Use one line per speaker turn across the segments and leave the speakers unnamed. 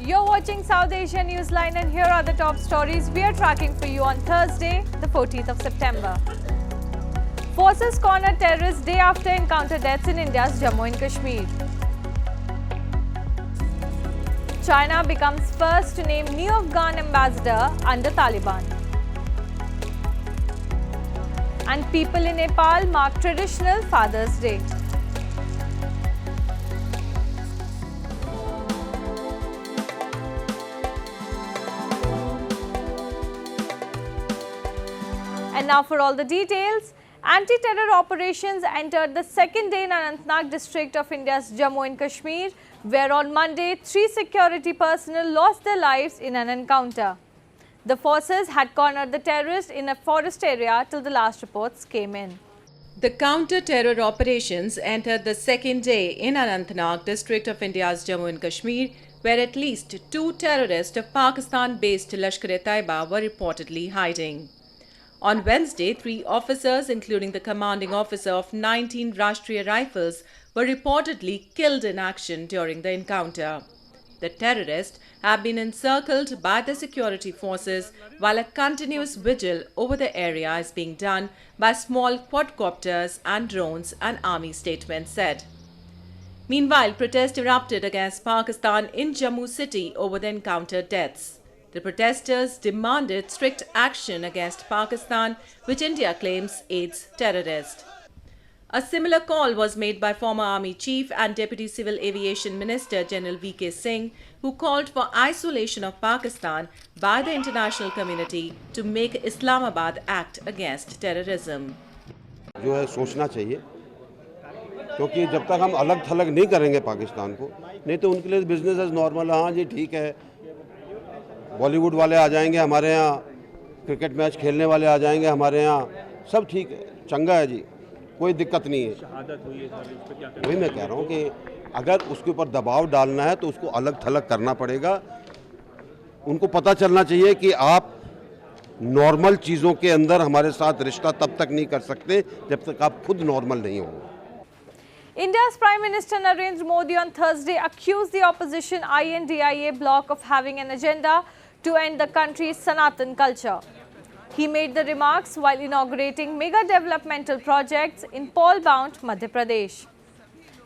You're watching South Asia Newsline and here are the top stories we are tracking for you on Thursday, the 14th of September. Forces corner terrorists day after encounter deaths in India's Jammu and Kashmir. China becomes first to name new Afghan ambassador under Taliban. And people in Nepal mark traditional Father's Day. And now for all the details. Anti-terror operations entered the second day in Anantnag district of India's Jammu and Kashmir, where on Monday, 3 security personnel lost their lives in an encounter. The forces had cornered the terrorists in a forest area till the last reports came in.
The counter-terror operations entered the second day in Anantnag district of India's Jammu and Kashmir, where at least 2 terrorists of Pakistan-based Lashkar-e-Taiba were reportedly hiding. On Wednesday, 3 officers, including the commanding officer of 19 Rashtriya Rifles, were reportedly killed in action during the encounter. The terrorists have been encircled by the security forces while a continuous vigil over the area is being done by small quadcopters and drones, an army statement said. Meanwhile, protests erupted against Pakistan in Jammu city over the encounter deaths. The protesters demanded strict action against Pakistan, which India claims aids terrorists. A similar call was made by former Army Chief and Deputy Civil Aviation Minister General V.K. Singh, who called for isolation of Pakistan by the international community to make Islamabad act against terrorism.
जो है सोचना चाहिए, क्योंकि जब तक हम अलग थलग नहीं करेंगे पाकिस्तान को, नहीं तो उनके लिए बिजनेस एज नॉर्मल, हाँ जी ठीक है, बॉलीवुड वाले आ जाएंगे हमारे यहाँ, क्रिकेट मैच खेलने वाले आ जाएंगे हमारे यहाँ, सब ठीक है, चंगा है जी, कोई दिक्कत नहीं है। वही मैं कह रहा हूँ कि अगर उसके ऊपर दबाव डालना है तो उसको अलग थलग करना पड़ेगा। उनको पता चलना चाहिए कि आप नॉर्मल चीज़ों के अंदर हमारे साथ रिश्ता तब तक नहीं कर सकते जब तक आप खुद नॉर्मल नहीं हो।
India's Prime Minister Narendra Modi on Thursday accused the opposition I.N.D.I.A bloc of having an agenda to end the country's Sanatan culture. He made the remarks while inaugurating mega developmental projects in Paul-bound Madhya Pradesh.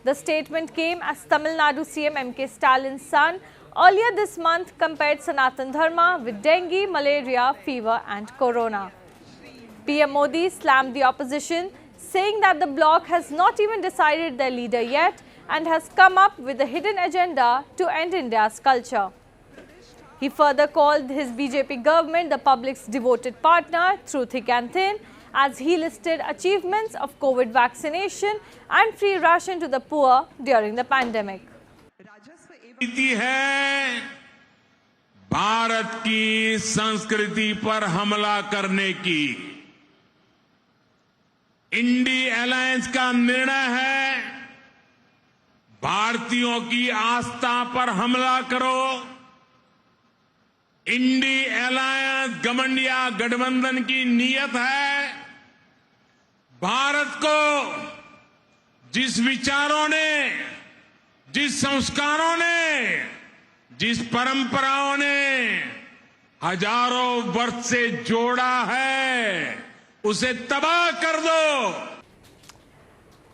The statement came as Tamil Nadu CM M.K. Stalin's son earlier this month compared Sanatan Dharma with dengue, malaria, fever and corona. PM Modi slammed the opposition, saying that the bloc has not even decided their leader yet and has come up with a hidden agenda to end India's culture. He further called his BJP government the public's devoted partner through thick and thin, as he listed achievements of COVID vaccination and free ration to the poor during the pandemic.
नीति है भारत की संस्कृति पर हमला करने की। INDI alliance का निर्णय है भारतीयों की आस्था पर हमला करो। इंडी अलायंस गठबंधन गठबंधन की नीयत है भारत को जिस विचारों ने, जिस संस्कारों ने, जिस परंपराओं ने हजारों वर्ष से जोड़ा है, उसे तबाह कर दो।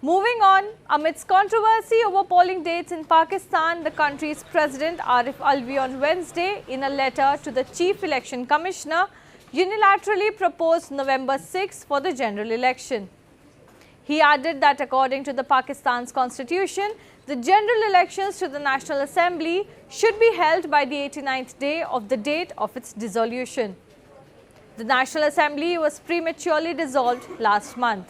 Moving on, amidst controversy over polling dates in Pakistan, the country's President Arif Alvi on Wednesday, in a letter to the Chief Election Commissioner, unilaterally proposed November 6 for the general election. He added that according to the Pakistan's constitution, the general elections to the National Assembly should be held by the 89th day of the date of its dissolution. The National Assembly was prematurely dissolved last month.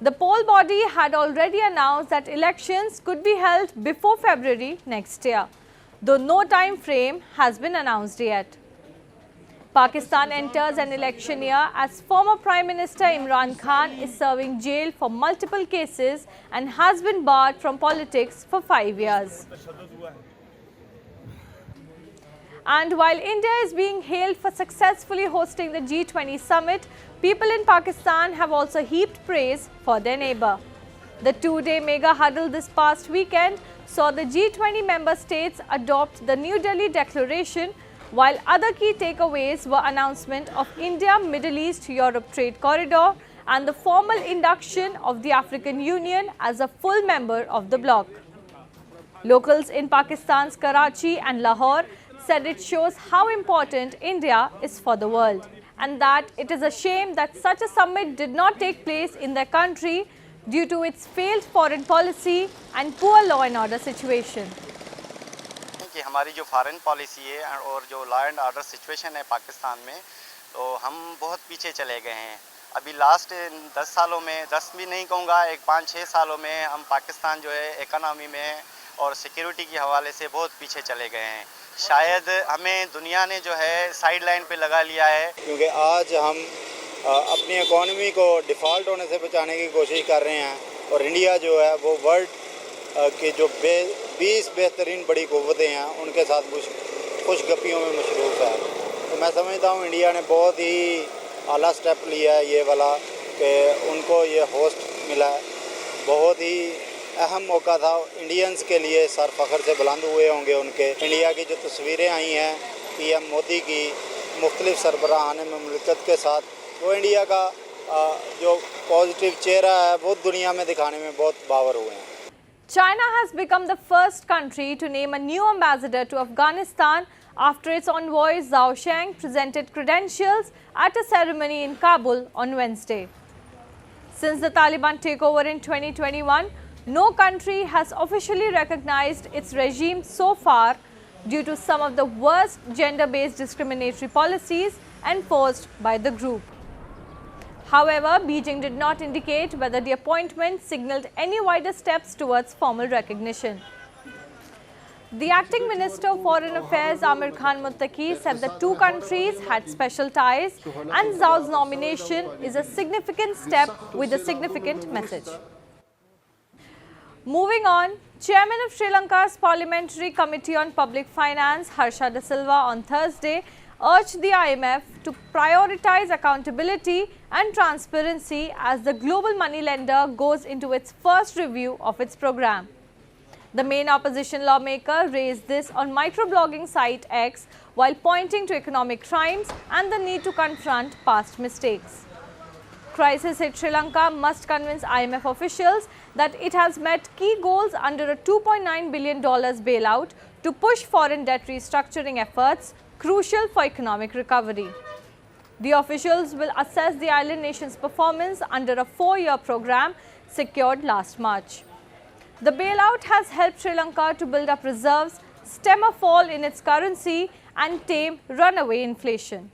The poll body had already announced that elections could be held before February next year, though no time frame has been announced yet. Pakistan enters an election year as former Prime Minister Imran Khan is serving jail for multiple cases and has been barred from politics for 5 years. And while India is being hailed for successfully hosting the G20 summit, people in Pakistan have also heaped praise for their neighbour. The 2-day mega huddle this past weekend saw the G20 member states adopt the New Delhi Declaration, while other key takeaways were announcement of India-Middle East-Europe Trade Corridor and the formal induction of the African Union as a full member of the bloc. Locals in Pakistan's Karachi and Lahore said it shows how important India is for the world, and that it is a shame that such a summit did not take place in their country due to its failed foreign policy and poor law and order situation.
कि हमारी जो foreign policy है और जो law and order situation है पाकिस्तान में, तो हम बहुत पीछे चले गए हैं। अभी लास्ट 10 सालों में, 10 भी नहीं कहूँगा, एक 5-6 सालों में हम पाकिस्तान जो है इकोनॉमी में और सिक्योरिटी के हवाले से बहुत पीछे चले गए हैं। शायद हमें दुनिया ने जो है साइड लाइन पे लगा लिया है,
क्योंकि आज हम अपनी इकोनॉमी को डिफ़ॉल्ट होने से बचाने की कोशिश कर रहे हैं और इंडिया जो है वो वर्ल्ड के जो 20 बेहतरीन बड़ी क़ुव्वतें हैं उनके साथ खुशगपियों में मशरूफ़ है। तो मैं समझता हूँ इंडिया ने बहुत ही आला स्टेप लिया है ये वाला, कि उनको ये होस्ट मिला है। बहुत ही अहम मौका था इंडियंस के लिए, सर फ़ख्र से बुलंद हुए होंगे उनके। इंडिया की जो तस्वीरें आई हैं PM मोदी की मुख्तलिफ सरबराहान ममलिकत के साथ, वो इंडिया का जो पॉजिटिव चेहरा है वो दुनिया में दिखाने में बहुत बावर हुए हैं।
China has become the first country to name a new ambassador to Afghanistan after its envoy Zhao Sheng presented credentials at a ceremony in Kabul on Wednesday. Since the Taliban takeover in 2021, no country has officially recognized its regime so far due to some of the worst gender-based discriminatory policies enforced by the group. However, Beijing did not indicate whether the appointment signaled any wider steps towards formal recognition. The acting Minister of Foreign Affairs Amir Khan Muttaqi said the two countries had special ties and Zhao's nomination is a significant step with a significant message. Moving on, Chairman of Sri Lanka's Parliamentary Committee on Public Finance Harsha de Silva on Thursday urged the IMF to prioritize accountability and transparency as the global moneylender goes into its first review of its program. The main opposition lawmaker raised this on microblogging site X while pointing to economic crimes and the need to confront past mistakes. Crisis hit Sri Lanka must convince IMF officials that it has met key goals under a $2.9 billion bailout to push foreign debt restructuring efforts crucial for economic recovery. The officials will assess the island nation's performance under a 4-year program secured last March. The bailout has helped Sri Lanka to build up reserves, stem a fall in its currency and tame runaway inflation.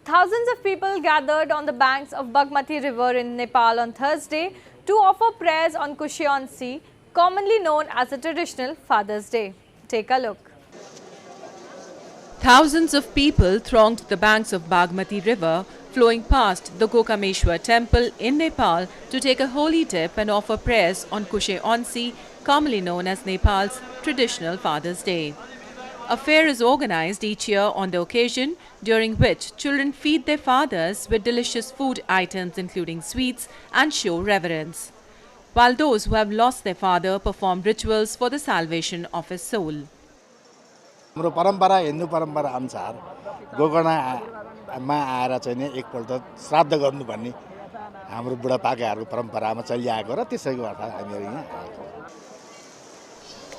Thousands of people gathered on the banks of Bagmati river in Nepal on Thursday to offer prayers on Kushe Aunshi, commonly known as the traditional Father's Day. Take a look.
Thousands of people thronged the banks of Bagmati river flowing past the Gokameshwar temple in Nepal to take a holy dip and offer prayers on Kushe Aunshi, commonly known as Nepal's traditional Father's Day. A fair is organized each year on the occasion, during which children feed their fathers with delicious food items including sweets and show reverence, while those who have lost their father perform rituals for the salvation of his soul.
हाम्रो परम्परा हिन्दू परम्परा अनुसार गोकर्णमा आएर चाहिँ नि एकपल्ट श्राद्ध गर्नु भन्ने हाम्रो बुढापाकाहरूको परम्परामा चलिआएको र त्यसैको अर्थ हामीहरू यहाँ आएको।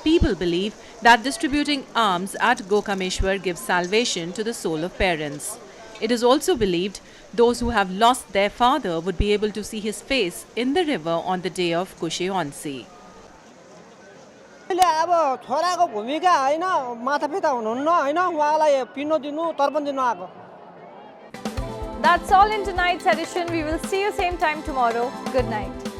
People believe that distributing alms at Gokameshwar gives salvation to the soul of parents. It is also believed those who have lost their father would be able to see his face in the river on the day of Kushe Aunshi.
अब छोराको भूमिका हैन, मातापिता हुनुहुन्न हैन, उहाँलाई पिनो दिनु, तर्पण दिनु आको।
That's all in tonight's edition. We will see you same time tomorrow. Good night.